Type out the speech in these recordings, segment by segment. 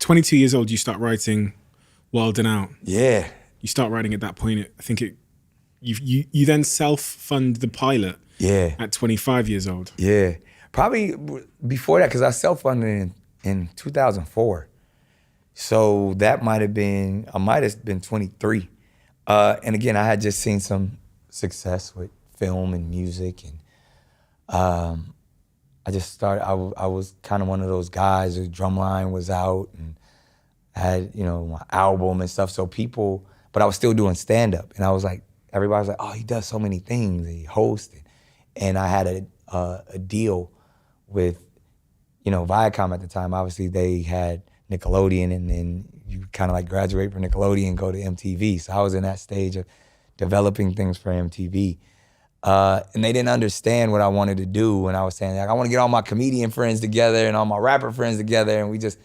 22 years old, you start writing Wild and Out. Yeah. You start writing at that point. I think you then self-fund the pilot. Yeah. At 25 years old. Yeah. Probably before that, because I self-funded in 2004. So that I might have been 23. And again, I had just seen some success with film and music, and I just started. I was kind of one of those guys whose drumline was out and had my album and stuff. So but I was still doing stand up, and I was like, everybody was like, oh, he does so many things. He hosts, and I had a deal with Viacom at the time. Obviously, they had Nickelodeon, and then you kind of like graduate from Nickelodeon and go to MTV. So I was in that stage of developing things for MTV. And they didn't understand what I wanted to do when I was saying, like, I want to get all my comedian friends together and all my rapper friends together, and we just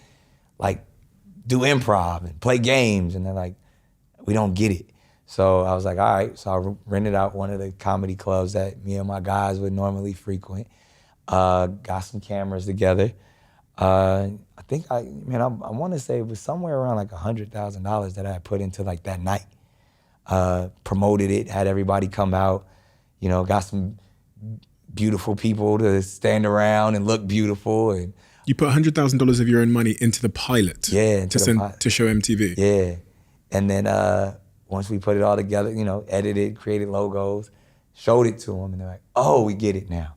like do improv and play games. And they're like, we don't get it. So I was like, all right. So I rented out one of the comedy clubs that me and my guys would normally frequent. Got some cameras together. I want to say it was somewhere around like $100,000 that I had put into like that night. Promoted it, had everybody come out, got some beautiful people to stand around and look beautiful. And you put $100,000 of your own money into the pilot. Yeah. To show MTV. Yeah. And then once we put it all together, edited, created logos, showed it to them, and they're like, oh, we get it now.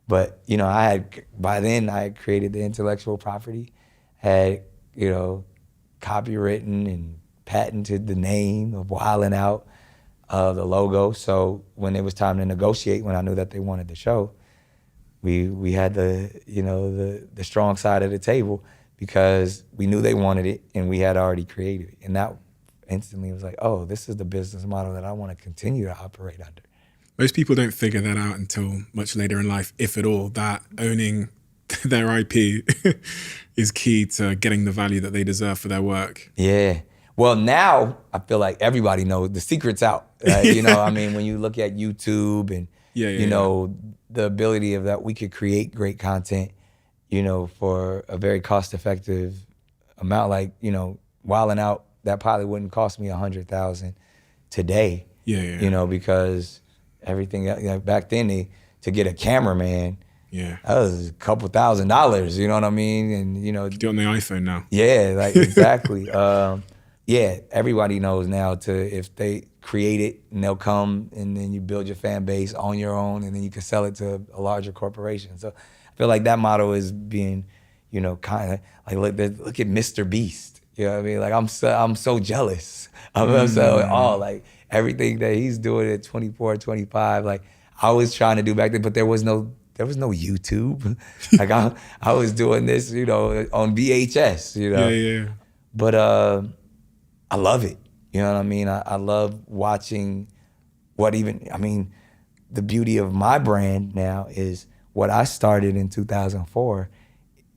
But, by then I had created the intellectual property, had, copywritten and patented the name of Wildin' Out, the logo. So when it was time to negotiate, when I knew that they wanted the show, we had the strong side of the table because we knew they wanted it and we had already created it. And that instantly was like, oh, this is the business model that I want to continue to operate under. Most people don't figure that out until much later in life, if at all, that owning their IP is key to getting the value that they deserve for their work. Yeah. Well, now I feel like everybody knows the secret's out. When you look at YouTube and, the ability of that we could create great content, for a very cost-effective amount, like, Wildin' Out, that probably wouldn't cost me $100,000 today. Yeah. Because everything back then, to get a cameraman, that was a couple $1,000s, you know what I mean? And do it on the iPhone now. Yeah, like exactly. Everybody knows now if they create it and they'll come and then you build your fan base on your own and then you can sell it to a larger corporation. So I feel like that model is being, kind of like look at Mr. Beast. You know what I mean? Like I'm so jealous. I'm so like everything that he's doing at 24, 25, like I was trying to do back then, but there was no YouTube. Like I was doing this, on VHS, Yeah. But I love it. You know what I mean? I love watching the beauty of my brand now is what I started in 2004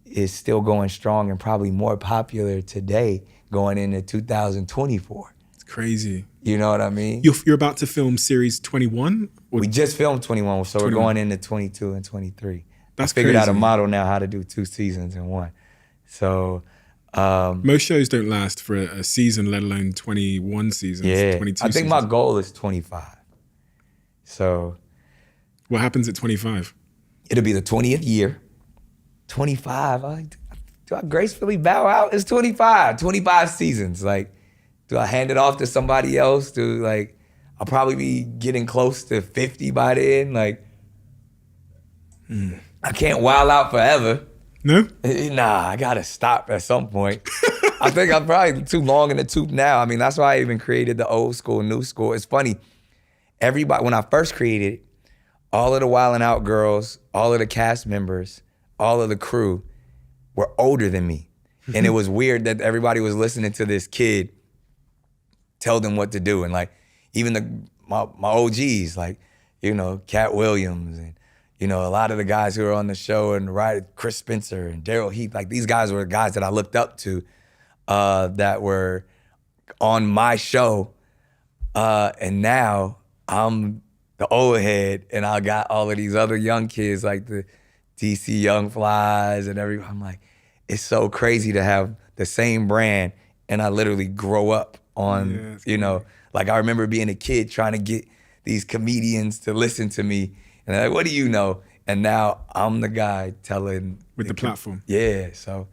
is still going strong and probably more popular today going into 2024. It's crazy. You know what I mean? You're about to film series 21? We just filmed 21, so 21. We're going into 22 and 23. That's I figured crazy. out a model now how to do 2 seasons in one. So most shows don't last for a season, let alone 21 seasons, 22 I think seasons. my goal is 25. So what happens at 25? It'll be the 20th year. 25, do I gracefully bow out? It's 25 seasons. Like, do I hand it off to somebody else? I'll probably be getting close to 50 by then. Like, I can't wild out forever. No? Nah, I gotta stop at some point. I think I'm probably too long in the tooth now. That's why I even created the old school, new school. It's funny, everybody, when I first created it, all of the Wildin' Out girls, all of the cast members, all of the crew were older than me. And it was weird that everybody was listening to this kid tell them what to do. And like, even my OGs, like, Cat Williams and, a lot of the guys who were on the show and Chris Spencer and Daryl Heath, like these guys were guys that I looked up to that were on my show. And now I'm the old head and I got all of these other young kids like the DC Young Flies and everyone. I'm like, it's so crazy to have the same brand, and I literally grow up on, like I remember being a kid trying to get these comedians to listen to me, and they're like, what do you know? And now I'm the guy telling. With the platform. Yeah, so.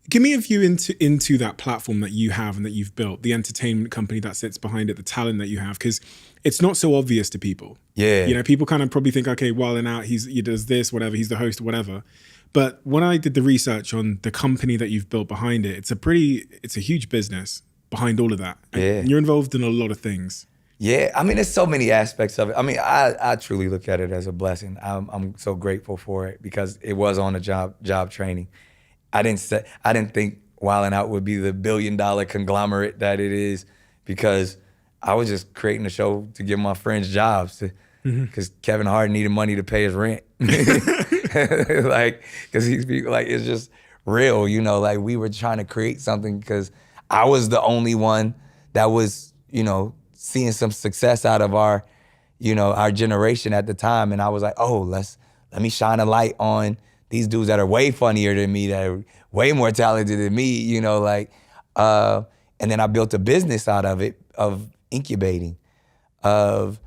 Give me a view into that platform that you have and that you've built, the entertainment company that sits behind it, the talent that you have, because it's not so obvious to people. Yeah. You know, people kind of probably think, okay, Wild 'N Out, he does this, whatever, he's the host, whatever. But when I did the research on the company that you've built behind it, it's a huge business behind all of that. And you're involved in a lot of things. Yeah, I mean, there's so many aspects of it. I mean, I truly look at it as a blessing. I'm so grateful for it because it was on a job training. I didn't think Wild 'N Out would be the billion-dollar conglomerate that it is because I was just creating a show to give my friends jobs because Kevin Hart needed money to pay his rent. Like, because it's just real, you know, like we were trying to create something because I was the only one that was, you know, seeing some success out of our generation at the time. And I was like, oh, let me shine a light on these dudes that are way funnier than me, that are way more talented than me, you know, like, and then I built a business out of it, of incubating, of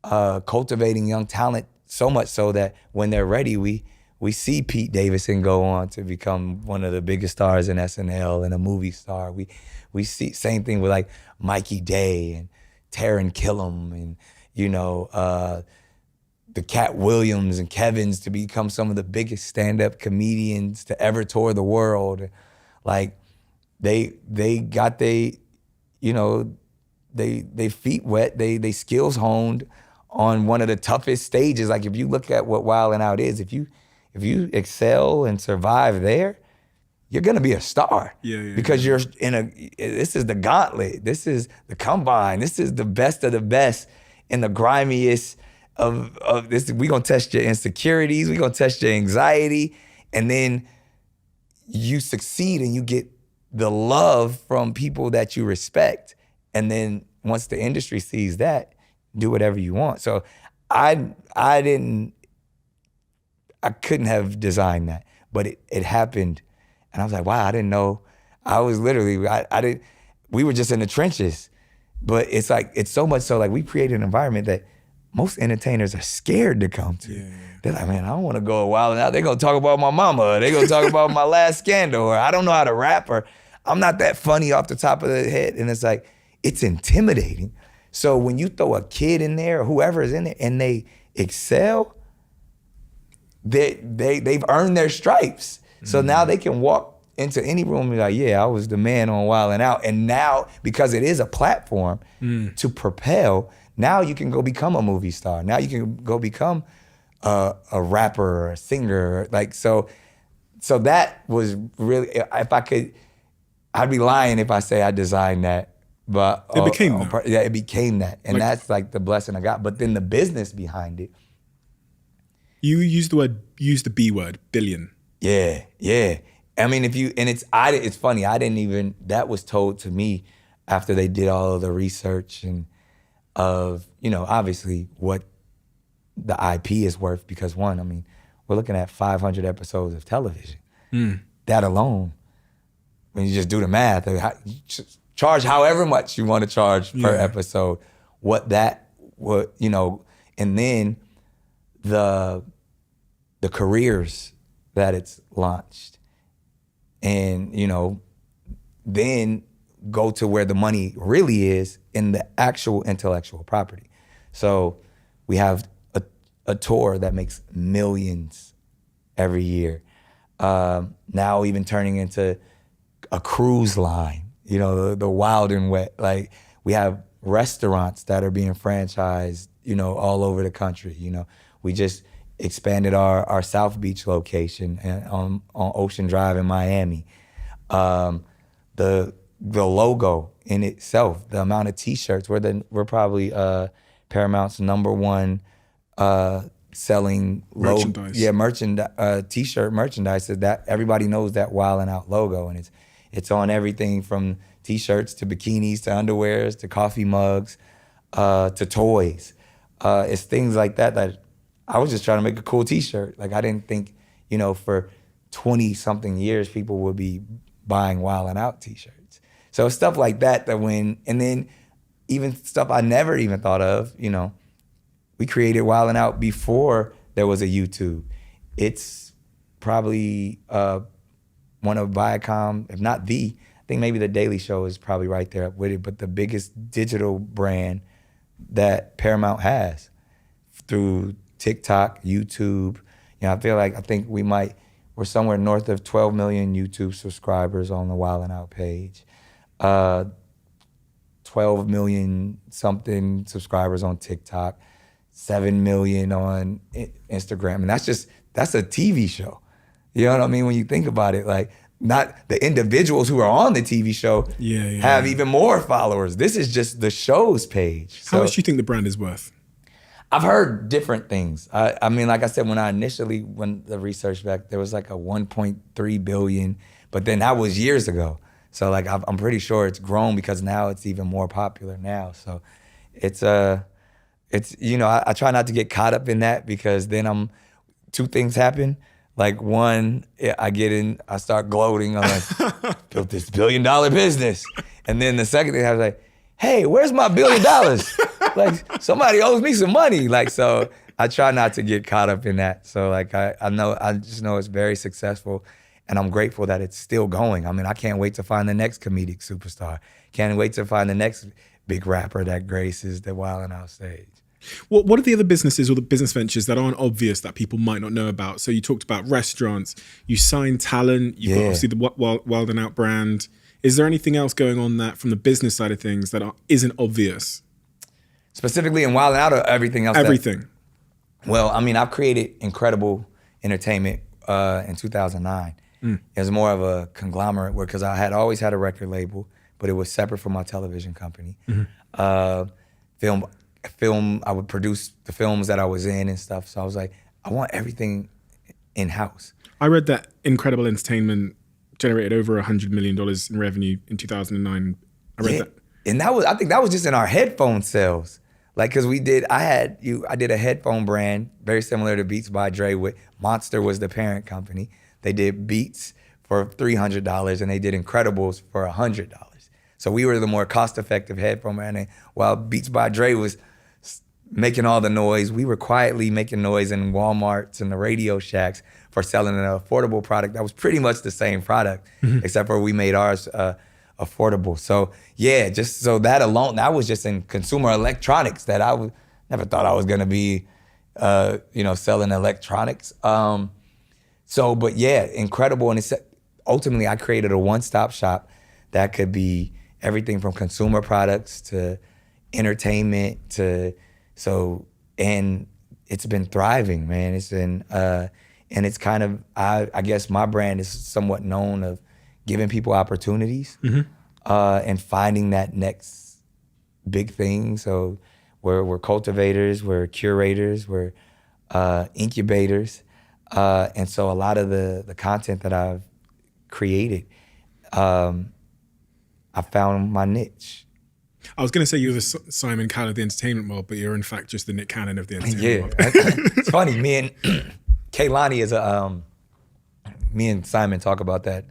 cultivating young talent, so much so that when they're ready, we see Pete Davidson go on to become one of the biggest stars in SNL and a movie star. We see same thing with like Mikey Day and Taron Killam and, you know, the Cat Williams and Kevins to become some of the biggest stand-up comedians to ever tour the world. Like they got they feet wet, they skills honed on one of the toughest stages. Like if you look at what Wild 'N Out is, if you excel and survive there, you're gonna be a star. Because you're this is the gauntlet, this is the combine, this is the best of the best in the grimiest of this. We're gonna test your insecurities, we're gonna test your anxiety, and then you succeed and you get the love from people that you respect. And then once the industry sees that, do whatever you want. So I couldn't have designed that, but it happened. And I was like, wow, I didn't know. I was literally, we were just in the trenches. But it's like, it's so much so like we created an environment that most entertainers are scared to come to. They're like, man, I don't want to go a while and out. They're going to talk about my mama. Or they're going to talk about my last scandal. Or I don't know how to rap. Or I'm not that funny off the top of the head. And it's like, it's intimidating. So when you throw a kid in there or whoever is in there and they excel, they've earned their stripes. So now they can walk into any room and be like, yeah, I was the man on Wild 'N Out. And now, because it is a platform to propel, now you can go become a movie star. Now you can go become a rapper or a singer. Like, so that was really, if I could, I'd be lying if I say I designed that. But it became that. Yeah, it became that. And that's like the blessing I got. But then the business behind it. You used the B word, billion. Yeah. I mean, it's funny, that was told to me after they did all of the research and of, you know, obviously what the IP is worth, because one, I mean, we're looking at 500 episodes of television. That alone, when you just do the math, charge however much you want to charge per episode, you know, and then the careers that it's launched. And, you know, then go to where the money really is in the actual intellectual property. So we have a tour that makes millions every year. Now even turning into a cruise line, you know, the Wild and Wet. Like we have restaurants that are being franchised, you know, all over the country. You know, we just expanded our South Beach location on Ocean Drive in Miami. The logo in itself, the amount of T-shirts, we're probably Paramount's #1 selling merchandise. T-shirt merchandise, that everybody knows that Wild 'N Out logo, and it's on everything from T-shirts to bikinis to underwears to coffee mugs to toys. It's things like that I was just trying to make a cool T-shirt. Like I didn't think, you know, for 20 something years people would be buying Wild 'N Out t-shirts. So stuff like that and then even stuff I never even thought of, we created Wild 'N Out before there was a YouTube. It's probably one of Viacom, if not I think maybe The Daily Show is probably right there with it, but the biggest digital brand that Paramount has through TikTok, YouTube. I think we're somewhere north of 12 million YouTube subscribers on the Wild 'N Out page. 12 million something subscribers on TikTok, 7 million on Instagram. And that's a TV show. You know what I mean? When you think about it, like, not the individuals who are on the TV show have even more followers. This is just the show's page. How much do you think the brand is worth? I've heard different things. I mean, like I said, when the research back, there was like a 1.3 billion, but then that was years ago. So like, I'm pretty sure it's grown because now it's even more popular now. So it's I try not to get caught up in that because then two things happen. Like one, I start gloating. I'm like, built this $1 billion business. And then the second thing, I was like, hey, where's my $1 billion? Like, somebody owes me some money. Like, so I try not to get caught up in that. So like, I just know it's very successful and I'm grateful that it's still going. I mean, I can't wait to find the next comedic superstar. Can't wait to find the next big rapper that graces the Wild 'N Out stage. What are the other businesses or the business ventures that aren't obvious that people might not know about? So you talked about restaurants, you signed talent, you've got obviously the Wild 'N Out brand. Is there anything else going on that from the business side of things that isn't obvious? Specifically in Wild 'N Out or everything else? Everything. Well, I mean, I've created incredible entertainment in 2009. It was more of a conglomerate because I had always had a record label, but it was separate from my television company. Film, I would produce the films that I was in and stuff. So I was like, I want everything in-house. I read that Incredible Entertainment generated over $100 million in revenue in 2009. I read that. And I think that was just in our headphone sales. Like, cause I did a headphone brand very similar to Beats by Dre with Monster was the parent company. They did Beats for $300 and they did Incredibles for $100. So we were the more cost-effective headphone brand. And while Beats by Dre was making all the noise, we were quietly making noise in Walmarts and the Radio Shacks for selling an affordable product that was pretty much the same product, except for we made ours affordable. So yeah, just so that alone, that was just in consumer electronics that never thought I was gonna be, selling electronics. But yeah, incredible. And ultimately I created a one-stop shop that could be everything from consumer products to entertainment and it's been thriving, man. It's been, and it's kind of, I guess my brand is somewhat known of giving people opportunities and finding that next big thing. So we're cultivators, we're curators, we're incubators. And so a lot of the content that I've created, I found my niche. I was going to say you're the Simon Cowell of the entertainment world, but you're in fact just the Nick Cannon of the entertainment world. It's funny. Me and Kehlani me and Simon talk about that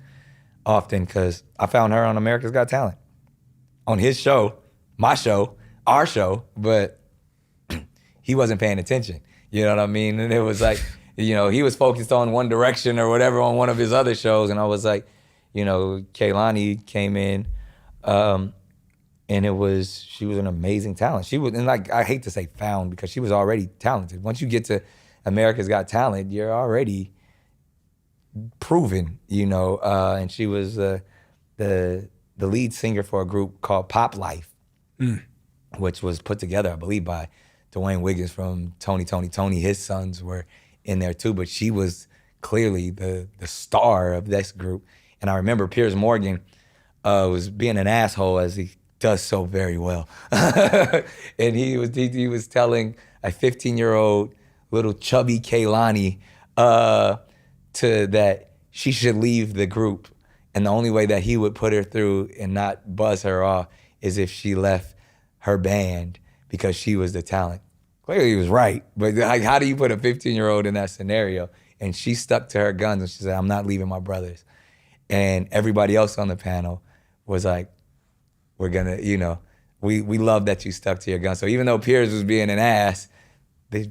often because I found her on America's Got Talent. On his show, my show, our show, but he wasn't paying attention. You know what I mean? And it was like, he was focused on One Direction or whatever on one of his other shows. And I was like, Kehlani came in, and she was an amazing talent. She was, and like, I hate to say found because she was already talented. Once you get to America's Got Talent, you're already proven, and she was the lead singer for a group called Pop Life, which was put together, I believe, by Dwayne Wiggins from Tony. His sons were in there too, but she was clearly the star of this group. And I remember Piers Morgan was being an asshole as he does so very well. And he was telling a 15-year-old little chubby Kehlani that she should leave the group. And the only way that he would put her through and not buzz her off is if she left her band because she was the talent. Clearly he was right, but like, how do you put a 15-year-old in that scenario? And she stuck to her guns and she said, I'm not leaving my brothers. And everybody else on the panel was like, we're gonna, we love that you stuck to your gun. So even though Piers was being an ass, they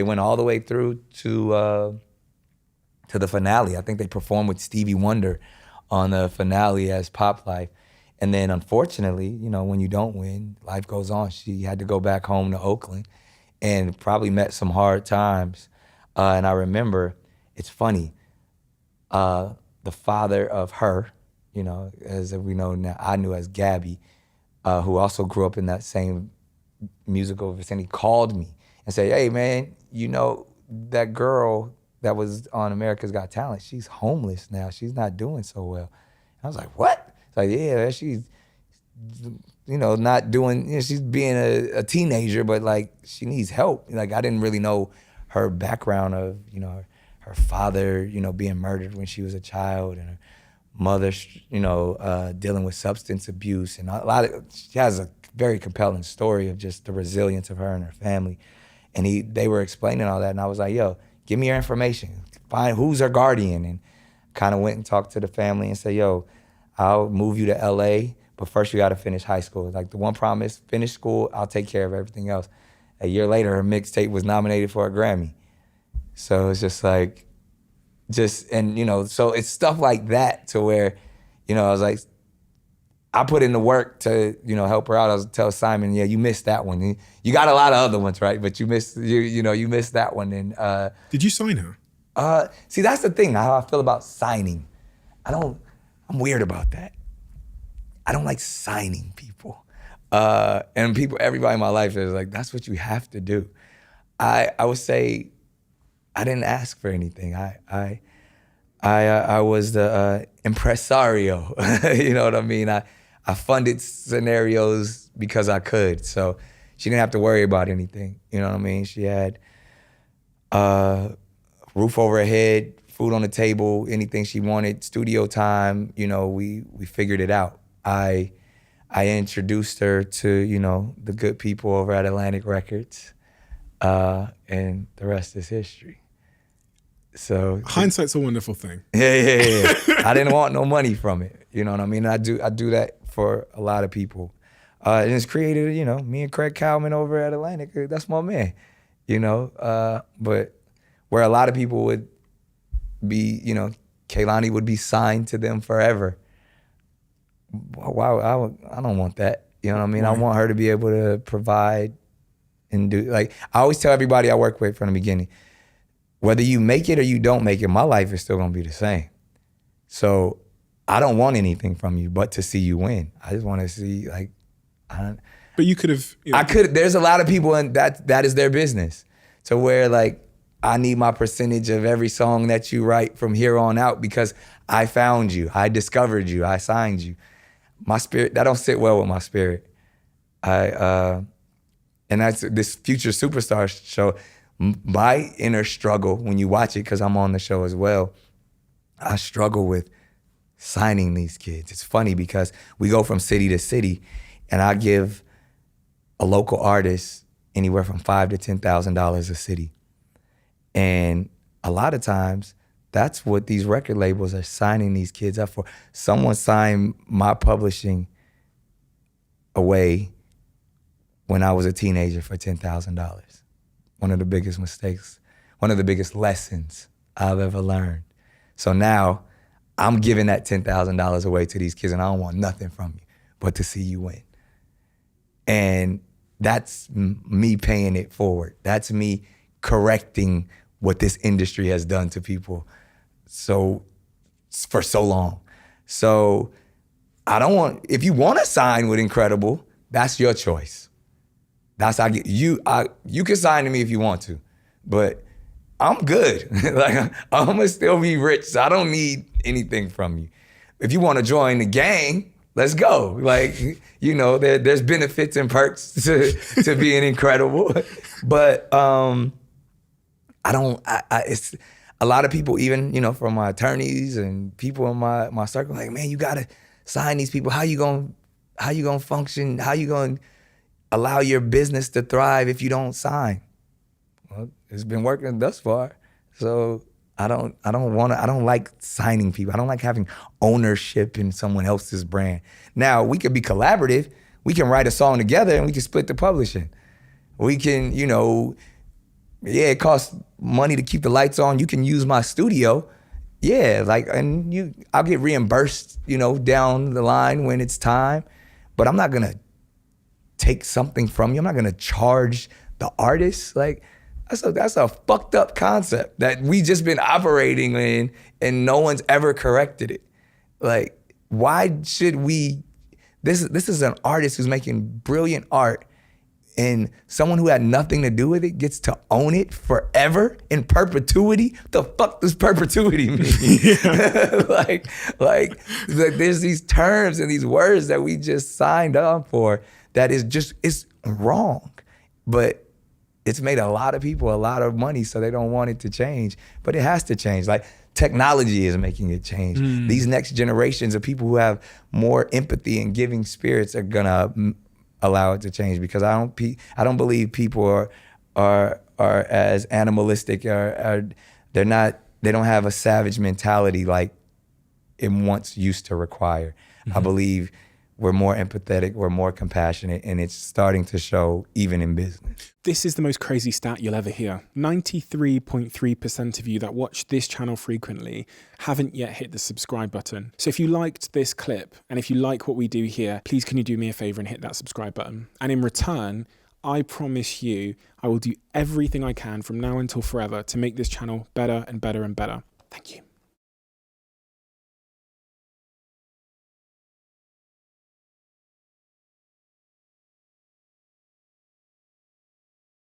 went all the way through to the finale. I think they performed with Stevie Wonder on the finale as Pop Life. And then unfortunately, when you don't win, life goes on. She had to go back home to Oakland and probably met some hard times. And I remember, it's funny, the father of her, as we know now, I knew as Gabby, who also grew up in that same musical vicinity, called me and said, hey man, that girl that was on America's Got Talent, she's homeless now. She's not doing so well. I was like, what? It's like, yeah, she's, not doing, she's being a teenager, but like she needs help. Like I didn't really know her background of, her father, being murdered when she was a child, and her mother, dealing with substance abuse, and she has a very compelling story of just the resilience of her and her family. And they were explaining all that, and I was like, yo, give me your information. Find who's her guardian, and kind of went and talked to the family and said, yo, I'll move you to LA, but first you gotta finish high school. Like the one promise, finish school, I'll take care of everything else. A year later, her mixtape was nominated for a Grammy. So it's just like, so it's stuff like that to where, I was like, I put in the work to, help her out. I was tell Simon, yeah, you missed that one. You got a lot of other ones, right? But you missed that one. And did you sign her? See, that's the thing, how I feel about signing. I'm weird about that. I don't like signing people. And everybody in my life is like, that's what you have to do. I would say I didn't ask for anything. I was the impresario. You know what I mean? I funded scenarios because I could. So she didn't have to worry about anything. You know what I mean? She had roof over her head, food on the table, anything she wanted, studio time. We figured it out. I introduced her to, the good people over at Atlantic Records, and the rest is history. So hindsight's a wonderful thing. Yeah. I didn't want no money from it. You know what I mean? I do that for a lot of people. And it's created, me and Craig Cowman over at Atlantic, that's my man. But where a lot of people would be, Kehlani would be signed to them forever. Wow, I don't want that. You know what I mean? Right. I want her to be able to provide and do, like, I always tell everybody I work with from the beginning, whether you make it or you don't make it, my life is still gonna be the same. So I don't want anything from you but to see you win. I just wanna see, like, But you could have. I could, there's a lot of people, and that is their business. To where, like, I need my percentage of every song that you write from here on out because I found you, I discovered you, I signed you. My spirit, that don't sit well with my spirit. And that's this Future Superstar show. My inner struggle when you watch it, because I'm on the show as well, I struggle with signing these kids. It's funny because we go from city to city, and I give a local artist anywhere from $5,000 to $10,000 a city. And a lot of times, that's what these record labels are signing these kids up for. Someone signed my publishing away when I was a teenager for $10,000. One of the biggest mistakes, one of the biggest lessons I've ever learned. So now I'm giving that $10,000 away to these kids, and I don't want nothing from you but to see you win. And that's me paying it forward. That's me correcting what this industry has done to people for so long. So if you want to sign with Incredible, that's your choice. That's how you can sign to me if you want to, but I'm good. Like, I'm gonna still be rich, so I don't need anything from you. If you want to join the gang, let's go. Like, there's benefits and perks to being Incredible, but it's a lot of people, even from my attorneys and people in my circle, like, man, you gotta sign these people. How you gonna function? How you gonna allow your business to thrive if you don't sign? Well, it's been working thus far, so I don't like signing people. I don't like having ownership in someone else's brand. Now, we could be collaborative. We can write a song together and we can split the publishing. We can, it costs money to keep the lights on. You can use my studio. Yeah, I'll get reimbursed, down the line when it's time. But I'm not gonna take something from you. I'm not gonna charge the artist. Like, that's a fucked up concept that we just been operating in and no one's ever corrected it. Like, why should we, this is an artist who's making brilliant art, and someone who had nothing to do with it gets to own it forever in perpetuity. What the fuck does perpetuity mean? like there's these terms and these words that we just signed on for that it's wrong. But it's made a lot of people a lot of money, so they don't want it to change. But it has to change. Like, technology is making it change. These next generations of people who have more empathy and giving spirits are gonna allow it to change, because I don't believe people are as animalistic, or they don't have a savage mentality like it once used to require. I believe we're more empathetic, we're more compassionate, and it's starting to show even in business. This is the most crazy stat you'll ever hear. 93.3% of you that watch this channel frequently haven't yet hit the subscribe button. So if you liked this clip, and if you like what we do here, please can you do me a favor and hit that subscribe button? And in return, I promise you, I will do everything I can from now until forever to make this channel better and better and better. Thank you.